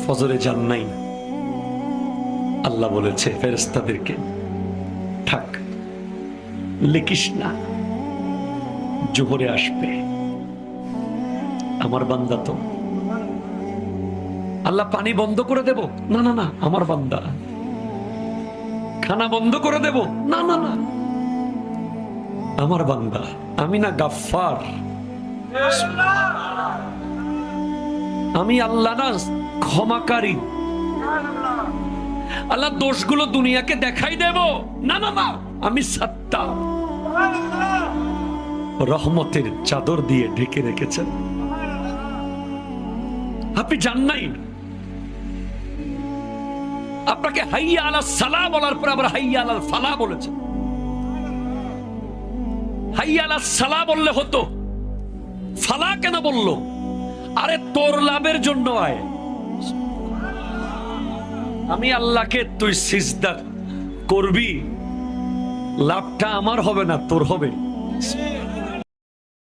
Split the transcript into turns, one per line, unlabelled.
ফজরে যান নাই, আল্লাহ বলেছে ফেরেশতাদেরকে থাক, লিখিস না, জোহরে আসবে। আমার বান্দা তো। আল্লাহ পানি বন্ধ করে দেব? না না না, আমার বান্দা। খানা বন্ধ করে দেব? না না না, আমার বান্দা। আমি না গাফফার, আমি আল্লাহ না ক্ষমাকারী। আল্লাহ দোষগুলো দুনিয়াকে দেখাই দেব? না না না, আমি সাত্তার। রহমতের চাদর দিয়ে ঢেকে রেখেছেন। আপনি জান নাই? আপনাকে হাইয়া আলাস সালাহ বলার পর আবার হাইয়া আলাল ফালাহ বলেছেন। হাইয়া আলাস সালাহ বললে হতো, ফালাহ কেন বললো? আরে তোর লাভের জন্য আয়। আমি আল্লাহকে তুই সিজদা করবি, লাভটা আমার হবে না, তোর হবে।